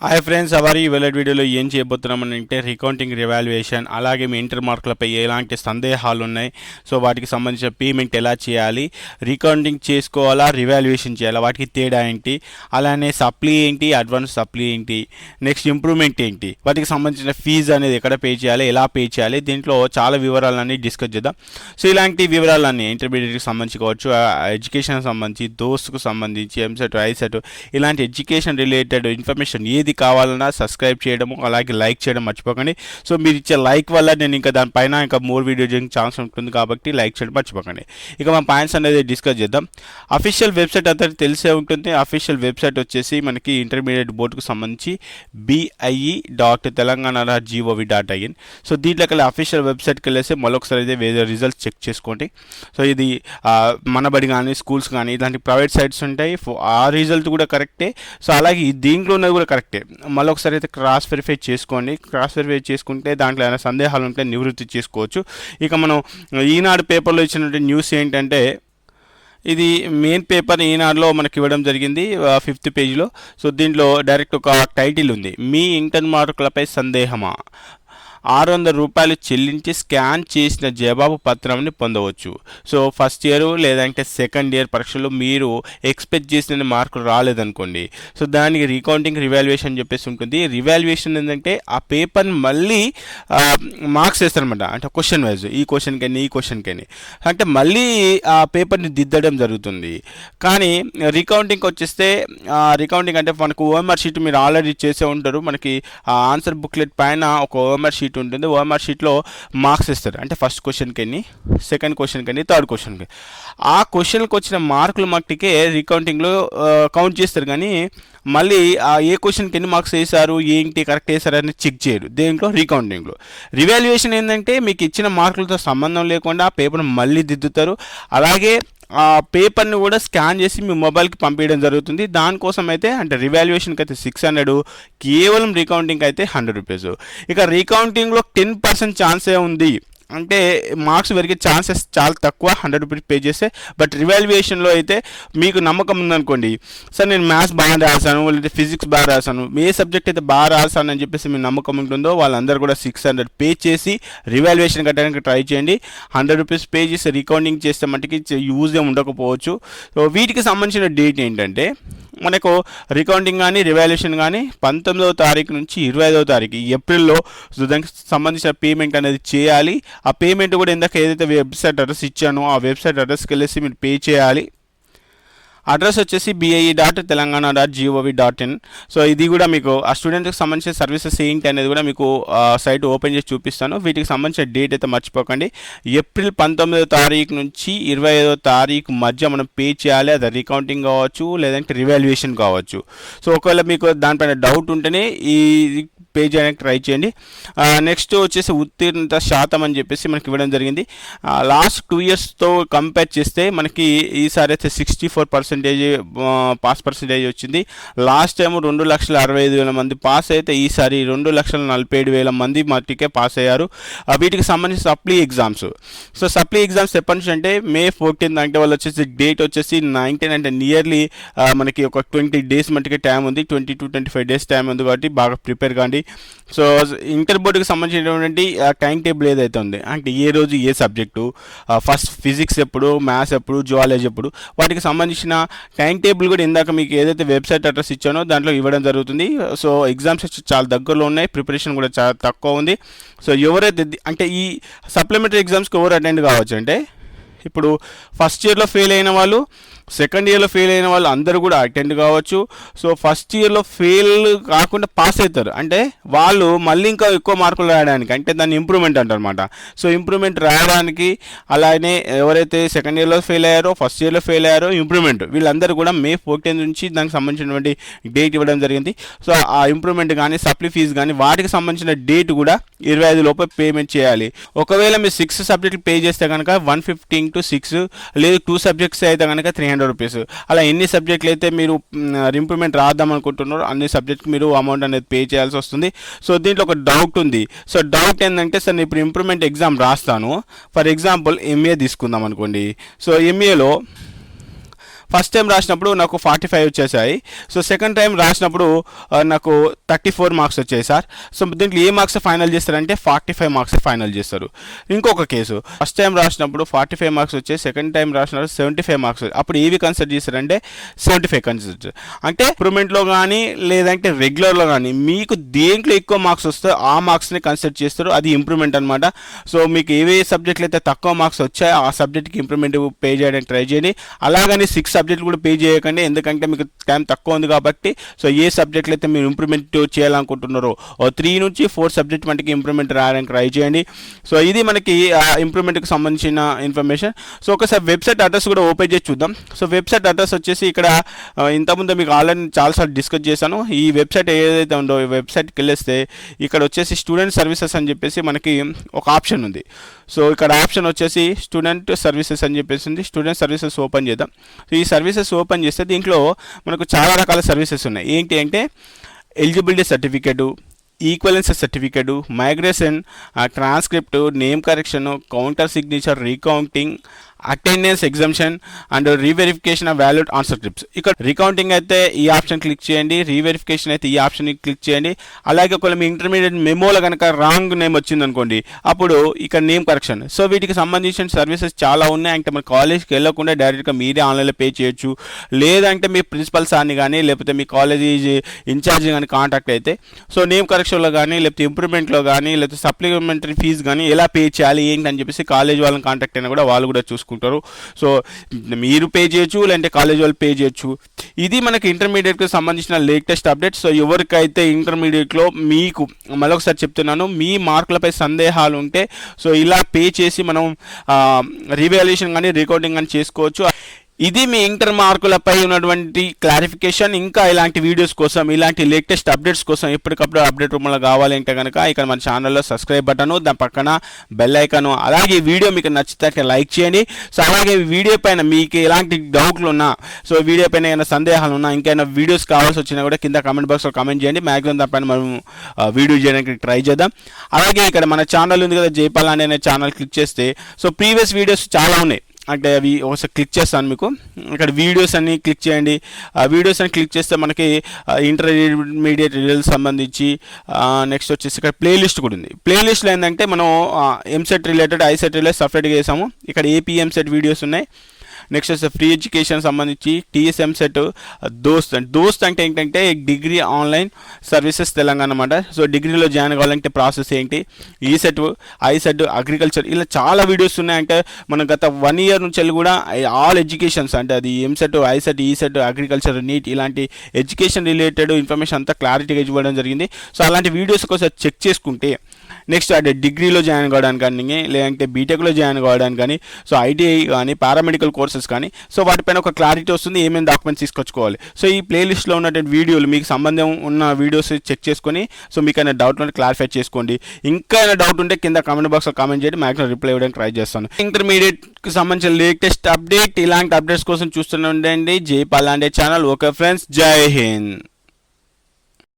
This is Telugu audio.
హాయ్ ఫ్రెండ్స్, అవర్ ఇవాళ వీడియోలో ఏం చేయబోతున్నామనంటే రికౌంటింగ్ రివాల్యుయేషన్, అలాగే మీ ఇంటర్ మార్కులపై ఎలాంటి సందేహాలు ఉన్నాయి, సో వాటికి సంబంధించిన పేమెంట్ ఎలా చేయాలి, రికౌంటింగ్ చేసుకోవాలా రివాల్యుయేషన్ చేయాలా, వాటికి తేడా ఏంటి, అలానే సప్లీ ఏంటి, అడ్వాన్స్ సప్లీ ఏంటి, నెక్స్ట్ ఇంప్రూవ్మెంట్ ఏంటి, వాటికి సంబంధించిన ఫీజు అనేది ఎక్కడ పే చేయాలి, ఎలా పే చేయాలి, దీంట్లో చాలా వివరాలన్నీ డిస్కస్ చేద్దాం. సో ఇలాంటి వివరాలన్నీ ఇంటర్మీడియట్కి సంబంధించి కావచ్చు, ఎడ్యుకేషన్కి సంబంధించి, దోస్తుకు సంబంధించి, ఎంసెట్ ఐసెట్ ఇలాంటి ఎడ్యుకేషన్ రిలేటెడ్ ఇన్ఫర్మేషన్ ఏది కావాలన్నా సబ్స్క్రైబ్ చేయడం, అలాగే లైక్ చేయడం మర్చిపోకండి. సో మీరు ఇచ్చే లైక్ వల్ల నేను ఇంకా దానిపైన ఇంకా మోర్ వీడియో చేయడానికి ఛాన్స్ ఉంటుంది కాబట్టి లైక్ చేయడం మర్చిపోకండి. ఇక మన పాయింట్స్ అనేది డిస్కస్ చేద్దాం. అఫీషియల్ వెబ్సైట్ అందరికీ తెలిసే ఉంటుంది. అఫీషియల్ వెబ్సైట్ వచ్చేసి మనకి ఇంటర్మీడియట్ బోర్డుకు సంబంధించి BIE.telangana.gov.in. సో దీంట్లోకి అఫీషియల్ వెబ్సైట్కి వెళ్ళేసి మరొకసారి అయితే వేరే రిజల్ట్స్ చెక్ చేసుకోండి. సో ఇది మనబడి కానీ స్కూల్స్ కానీ ఇలాంటి ప్రైవేట్ సైట్స్ ఉంటాయి, ఆ రిజల్ట్ కూడా కరెక్టే. సో అలాగే దీంట్లో ఉన్నది కూడా కరెక్టే. మళ్ళీ ఒకసారి అయితే క్రాస్ వెరిఫై చేసుకోండి. క్రాస్ వెరిఫై చేసుకుంటే దాంట్లో ఏమైనా సందేహాలు ఉంటే నివృత్తి చేసుకోవచ్చు. ఇక మనం ఈనాడు పేపర్లో ఇచ్చినటువంటి న్యూస్ ఏంటంటే, ఇది మెయిన్ పేపర్ ఈనాడులో మనకి ఇవ్వడం జరిగింది 5th పేజీలో. సో దీంట్లో డైరెక్ట్ ఒక టైటిల్ ఉంది, మీ ఇంటర్ మార్కులపై సందేహమా, 600 రూపాయలు చెల్లించి స్కాన్ చేసిన జవాబు పత్రాన్ని పొందవచ్చు. సో ఫస్ట్ ఇయర్ లేదంటే సెకండ్ ఇయర్ పరీక్షలో మీరు ఎక్స్పెక్ట్ చేసిన మార్కులు రాలేదనుకోండి, సో దానికి రీకౌంటింగ్ రివాల్యుయేషన్ చెప్పేసి ఉంటుంది. రివాల్యుయేషన్ ఏంటంటే ఆ పేపర్ని మళ్ళీ మార్క్స్ వేస్తారనమాట. అంటే క్వశ్చన్ వైజ్, ఈ క్వశ్చన్కైనా ఈ క్వశ్చన్కైనా అంటే మళ్ళీ ఆ పేపర్ని దిద్దడం జరుగుతుంది. కానీ రీకౌంటింగ్కి వచ్చేస్తే, రీకౌంటింగ్ అంటే మనకు ఓఎంఆర్ షీట్ మీరు ఆల్రెడీ చేసే ఉంటారు. మనకి ఆన్సర్ బుక్లెట్ పైన ఒక ఓఎంఆర్ షీట్ ఉంటుంది. ఓఎంఆర్ షీట్లో మార్క్స్ ఇస్తారు. అంటే ఫస్ట్ క్వశ్చన్కి ఎన్ని, సెకండ్ క్వశ్చన్కి ఎన్ని, థర్డ్ క్వశ్చన్కి. ఆ క్వశ్చన్కి వచ్చిన మార్కులు మట్టికే రీకౌంటింగ్లో కౌంట్ చేస్తారు. కానీ మళ్ళీ ఏ క్వశ్చన్కి ఎన్ని మార్క్స్ వేశారు, ఏంటి కరెక్ట్ వేశారు అని చెక్ చేయరు దేంట్లో, రీకౌంటింగ్లో. రివాల్యుయేషన్ ఏంటంటే మీకు ఇచ్చిన మార్కులతో సంబంధం లేకుండా పేపర్ను మళ్ళీ దిద్దుతారు. అలాగే ఆ పేపర్ని కూడా స్కాన్ చేసి మీ మొబైల్కి పంపించడం జరుగుతుంది. దానికోసం అయితే అంటే రివాల్యుయేషన్కి అయితే 600, కేవలం రీకౌంటింగ్కి అయితే 100 రూపీస్. ఇక రీకౌంటింగ్లో 10% ఛాన్సే ఉంది, అంటే మార్క్స్ పెరిగే ఛాన్సెస్ చాలా తక్కువ, 100 రూపీస్ పే చేస్తే. బట్ రివాల్యుయేషన్లో అయితే మీకు నమ్మకం ఉందనుకోండి, సార్ నేను మ్యాథ్స్ బాగా రాశాను, లేదంటే ఫిజిక్స్ బాగా రాశాను, ఏ సబ్జెక్ట్ అయితే బాగా రాశాను అని చెప్పేసి మీ నమ్మకం ఉంటుందో వాళ్ళందరూ కూడా 600 పే చేసి రివాల్యుయేషన్ కట్టడానికి ట్రై చేయండి. 100 రూపీస్ పే చేసి రీకౌంటింగ్ చేస్తే మటుకి యూజ్ ఉండకపోవచ్చు. సో వీటికి సంబంధించిన డేట్ ఏంటంటే, మనకు రికౌంటింగ్ కానీ రివాల్యుయేషన్ కానీ 19వ తారీఖు నుంచి 25వ తారీఖు ఏప్రిల్లో దానికి సంబంధించిన పేమెంట్ అనేది చేయాలి. ఆ పేమెంట్ కూడా ఇందాక ఏదైతే వెబ్సైట్ అడ్రస్ ఇచ్చానో ఆ వెబ్సైట్ అడ్రస్కి వెళ్ళేసి మీరు పే చేయాలి. అడ్రస్ వచ్చేసి BIE.telangana.gov.in. సో ఇది కూడా మీకు ఆ స్టూడెంట్కి సంబంధించిన సర్వీసెస్ ఏంటి అనేది కూడా మీకు సైట్ ఓపెన్ చేసి చూపిస్తాను. వీటికి సంబంధించిన డేట్ అయితే మర్చిపోకండి. ఏప్రిల్ 19వ తారీఖు నుంచి 25వ తారీఖు మధ్య మనం పే చేయాలి. అది రీకౌంటింగ్ కావచ్చు, లేదంటే రివాల్యుయేషన్ కావచ్చు. సో ఒకవేళ మీకు దానిపైన డౌట్ ఉంటేనే ఈ పే చేయడానికి ట్రై చేయండి. నెక్స్ట్ వచ్చేసి ఉత్తీర్ణత శాతం అని చెప్పేసి మనకి ఇవ్వడం జరిగింది. లాస్ట్ 2 ఇయర్స్తో కంపేర్ చేస్తే మనకి ఈసారి అయితే 64% పాస్ పర్సెంటేజ్ వచ్చింది. లాస్ట్ టైం 2,65,000 మంది పాస్ అయితే ఈసారి 2,47,000 మంది మట్టికే పాస్ అయ్యారు. వీటికి సంబంధించి supply exams. So supply exams ఎప్పటి నుంచి అంటే May 14 అంటే వాళ్ళు వచ్చేసి డేట్ వచ్చేసి 19, అంటే నియర్లీ మనకి ఒక 20 డేస్ మట్టికే టైం ఉంది, 20 to 25 డేస్ టైం ఉంది. కాబట్టి బాగా ప్రిపేర్ కాండి. సో ఇంటర్ బోర్డుకి సంబంధించినటువంటి టైం టేబుల్ ఏదైతే ఉంది, అంటే ఏ రోజు ఏ సబ్జెక్టు, ఫస్ట్ ఫిజిక్స్ ఎప్పుడు, మ్యాథ్స్ ఎప్పుడు, జువాలజీ ఎప్పుడు, వాటికి సంబంధించిన టైం టేబుల్ కూడా ఇందాక మీకు ఏదైతే వెబ్సైట్ అడ్రస్ ఇచ్చానో దాంట్లో ఇవ్వడం జరుగుతుంది. సో ఎగ్జామ్స్ చాలా దగ్గరలో ఉన్నాయి, ప్రిపరేషన్ కూడా చాలా తక్కువ ఉంది. సో ఎవరైతే అంటే ఈ సప్లిమెంటరీ ఎగ్జామ్స్కి ఎవరు అటెండ్ కావచ్చు అంటే, ఇప్పుడు ఫస్ట్ ఇయర్లో ఫెయిల్ అయిన వాళ్ళు, సెకండ్ ఇయర్లో ఫెయిల్ అయిన వాళ్ళు అందరూ కూడా అటెండ్ కావచ్చు. సో ఫస్ట్ ఇయర్లో ఫెయిల్ కాకుండా పాస్ అవుతారు అంటే వాళ్ళు మళ్ళీ ఇంకా ఎక్కువ మార్కులు రాయడానికి, అంటే దాన్ని ఇంప్రూవ్మెంట్ అంటారనమాట. సో ఇంప్రూవ్మెంట్ రాయడానికి, అలానే ఎవరైతే సెకండ్ ఇయర్లో ఫెయిల్ అయ్యారో, ఫస్ట్ ఇయర్లో ఫెయిల్ అయ్యారో, ఇంప్రూవ్మెంట్ వీళ్ళందరూ కూడా May 14 నుంచి దానికి సంబంధించినటువంటి డేట్ ఇవ్వడం జరిగింది. సో ఆ ఇంప్రూవ్మెంట్ కానీ సప్లీ ఫీజు కానీ వాటికి సంబంధించిన డేట్ కూడా 25 లోపే పేమెంట్ చేయాలి. ఒకవేళ మీరు 6 సబ్జెక్టులు పే చేస్తే కనుక 150 into 6, లేదు 2 సబ్జెక్ట్స్ అయితే కనుక 300 రూపీస్. అలా ఎన్ని సబ్జెక్టులు అయితే మీరు ఇంప్రూవ్మెంట్ రాద్దాం అనుకుంటున్నారో అన్ని సబ్జెక్ట్కి మీరు అమౌంట్ అనేది పే చేయాల్సి వస్తుంది. సో దీంట్లో ఒక డౌట్ ఉంది. సో డౌట్ ఏంటంటే, సార్ నేను ఇప్పుడు ఇంప్రూవ్మెంట్ ఎగ్జామ్ రాస్తాను, ఫర్ ఎగ్జాంపుల్ MA తీసుకుందాం అనుకోండి. సో MAలో ఫస్ట్ టైం రాసినప్పుడు నాకు 45 వచ్చేసాయి. సో సెకండ్ టైం రాసినప్పుడు నాకు 34 మార్క్స్ వచ్చాయి సార్. సో దీంట్లో ఏ మార్క్స్ ఫైనల్ చేస్తారంటే 45 మార్క్స్ ఫైనల్ చేస్తారు. ఇంకొక కేసు, ఫస్ట్ టైం రాసినప్పుడు 45 మార్క్స్ వచ్చాయి, సెకండ్ టైం రాసినప్పుడు 75 మార్క్స్. అప్పుడు ఏవి కన్సిడర్ చేస్తారంటే 75 కన్సిడర్. అంటే ఇంప్రూవ్మెంట్లో కానీ లేదంటే రెగ్యులర్లో కానీ మీకు దేంట్లో ఎక్కువ మార్క్స్ వస్తే ఆ మార్క్స్ని కన్సిడర్ చేస్తారు, అది ఇంప్రూవ్మెంట్ అనమాట. సో మీకు ఏవే సబ్జెక్టులు అయితే తక్కువ మార్క్స్ వచ్చాయో ఆ సబ్జెక్ట్కి ఇంప్రూవ్మెంట్ పే చేయడానికి ట్రై చేయండి. అలాగని 6 సబ్జెక్టులు కూడా పే చేయకండి, ఎందుకంటే మీకు టైం తక్కువ ఉంది కాబట్టి. సో ఏ సబ్జెక్టులు అయితే మీరు ఇంప్రూవ్మెంట్ చేయాలనుకుంటున్నారో 3 నుంచి 4 సబ్జెక్ట్ మనకి ఇంప్రూవ్మెంట్ రాయడానికి ట్రై చేయండి. సో ఇది మనకి ఇంప్రూవ్మెంట్కి సంబంధించిన ఇన్ఫర్మేషన్. సో ఒకసారి వెబ్సైట్ అడ్రస్ కూడా ఓపెన్ చేసి చూద్దాం. సో వెబ్సైట్ అడ్రస్ వచ్చేసి ఇక్కడ ఇంతకుముందు మీకు ఆల్రెడీ చాలాసార్లు డిస్కస్ చేశాను. ఈ వెబ్సైట్ ఏదైతే ఉందో ఈ వెబ్సైట్కి వెళ్ళేస్తే ఇక్కడ వచ్చేసి స్టూడెంట్ సర్వీసెస్ అని చెప్పేసి మనకి ఒక ఆప్షన్ ఉంది. సో ఇక్కడ ఆప్షన్ వచ్చేసి స్టూడెంట్ సర్వీసెస్ అని చెప్పేసి ఉంది. స్టూడెంట్ సర్వీసెస్ ఓపెన్ చేద్దాం. సో ఈ సర్వీసెస్ ఓపెన్ చేస్తే దీంట్లో మనకు చాలా రకాల సర్వీసెస్ ఉన్నాయి. ఏంటి అంటే eligibility certificate, equivalence certificate, migration, transcript, name correction, counter signature, recounting, attendance exemption and reverification of valid answer scripts. ఇక్కడ రీకౌంటింగ్ అయితే ఈ ఆప్షన్ క్లిక్ చేయండి, రీవెరిఫికేషన్ అయితే ఈ ఆప్షన్ క్లిక్ చేయండి. అలాగే ఒకవేళ మీ ఇంటర్మీడియట్ మెమోలో కనుక రాంగ్ నేమ్ వచ్చిందనుకోండి అప్పుడు ఇక్కడ నేమ్ కరెక్షన్. సో వీటికి సంబంధించిన సర్వీసెస్ చాలా ఉన్నాయి. అంటే మన కాలేజ్కి వెళ్ళకుండా డైరెక్ట్గా మీరే ఆన్లైన్లో పే చేయొచ్చు, లేదంటే మీ ప్రిన్సిపల్ సార్ని కానీ లేకపోతే మీ కాలేజీ ఇన్ఛార్జ్ కానీ కాంటాక్ట్ అయితే సో నేమ్ కరెక్షన్లో కానీ లేకపోతే ఇంప్రూవ్మెంట్లో కానీ లేకపోతే సప్లిమెంటరీ ఫీజు కానీ ఎలా పే చేయాలి ఏంటి అని చెప్పేసి కాలేజ్ వాళ్ళని కాంటాక్ట్ అయినా కూడా వాళ్ళు కూడా చూసుకుంటారు. సో మీరు పే చేయొచ్చు లేదంటే కాలేజ్ వాళ్ళు పే చేయొచ్చు. ఇది మనకి ఇంటర్మీడియట్కి సంబంధించిన లేటెస్ట్ అప్డేట్. సో ఎవరికైతే ఇంటర్మీడియట్లో మీకు మరొకసారి చెప్తున్నాను, మీ మార్కులపై సందేహాలు ఉంటే సో ఇలా పే చేసి మనం రీవాల్యుయేషన్ కానీ రికౌంటింగ్ కానీ చేసుకోవచ్చు. ఇది మీ ఇంటర్ మార్కులపై ఉన్నటువంటి క్లారిఫికేషన్. ఇంకా ఇలాంటి వీడియోస్ కోసం ఇలాంటి లేటెస్ట్ అప్డేట్స్ కోసం ఎప్పటికప్పుడు అప్డేట్ రూపంలో కావాలంటే కనుక ఇక్కడ మన ఛానల్లో సబ్స్క్రైబ్ బటను, దాని పక్కన బెల్ ఐకాను, అలాగే వీడియో మీకు నచ్చితే లైక్ చేయండి. సో అలాగే వీడియో పైన మీకు ఎలాంటి డౌట్లు ఉన్నా, సో వీడియో పైన ఏమైనా సందేహాలు ఉన్నా, ఇంకైనా వీడియోస్ కావాల్సి వచ్చినా కూడా కింద కామెంట్ బాక్స్లో కామెంట్ చేయండి. మ్యాక్సిమం దానిపైన మనం వీడియో చేయడానికి ట్రై చేద్దాం. అలాగే ఇక్కడ మన ఛానల్ ఉంది కదా జైపాల్ అనే ఛానల్ క్లిక్ చేస్తే సో ప్రీవియస్ వీడియోస్ చాలా ఉన్నాయి. అంటే అవి ఒకసారి క్లిక్ చేస్తాను మీకు. ఇక్కడ వీడియోస్ అన్ని క్లిక్ చేయండి. ఆ వీడియోస్ అని క్లిక్ చేస్తే మనకి ఇంటర్మీడియట్ రిజల్ట్స్ సంబంధించి నెక్స్ట్ వచ్చేసి ఇక్కడ ప్లేలిస్ట్ కూడా ఉంది. ప్లేలిస్ట్లో ఏంటంటే మనం ఎంసెట్ రిలేటెడ్, ఐసెట్ రిలేటెడ్ సపరేట్గా చేసాము. ఇక్కడ ఏపీ ఎంసెట్ వీడియోస్ ఉన్నాయి. నెక్స్ట్ వచ్చి ఫ్రీ ఎడ్యుకేషన్ సంబంధించి టీఎస్ఎం సెట్, దోస్త్ అంటే ఏంటంటే డిగ్రీ ఆన్లైన్ సర్వీసెస్ తెలంగాణ అన్నమాట. సో డిగ్రీలో జాయిన్ కావాలంటే ప్రాసెస్ ఏంటి, ఈసెట్, ఐసెట్, అగ్రికల్చర్, ఇలా చాలా వీడియోస్ ఉన్నాయి. అంటే మనం గత 1 year నుంచి వెళ్ళి కూడా ఆల్ ఎడ్యుకేషన్స్ అంటే అది EAMCET, ICET, ECET, agriculture, NEET ఇలాంటి ఎడ్యుకేషన్ రిలేటెడ్ ఇన్ఫర్మేషన్ అంతా క్లారిటీగా ఇవ్వడం జరిగింది. సో అలాంటి వీడియోస్ కోసం చెక్ చేసుకుంటే నెక్స్ట్ అంటే డిగ్రీలో జాయిన్ కావడానికి కానీ లేదంటే బీటెక్లో జాయిన్ కావడానికి కానీ సో ఐటీఐ కానీ పారామెడికల్ కోర్సెస్ కానీ సో వాటిపైన ఒక క్లారిటీ వస్తుంది, ఏమేమి డాక్యుమెంట్స్ తీసుకొచ్చుకోవాలి. సో ఈ ప్లేలిస్ట్లో ఉన్నటువంటి వీడియోలు మీకు సంబంధం ఉన్న వీడియోస్ చెక్ చేసుకొని సో మీకు అయినా డౌట్ ఉంటే క్లారిఫై చేసుకోండి. ఇంకా అయినా డౌట్ ఉంటే కింద కామెంట్ బాక్స్లో కామెంట్ చేయండి, మ్యాక్సిమం రిప్లై ఇవ్వడానికి ట్రై చేస్తాను. ఇంటర్మీడియట్కి సంబంధించిన లేటెస్ట్ అప్డేట్ ఇలాంటి అప్డేట్స్ కోసం చూస్తూనే ఉండండి జైపాల్ ఛానల్. ఓకే ఫ్రెండ్స్, జై హింద్.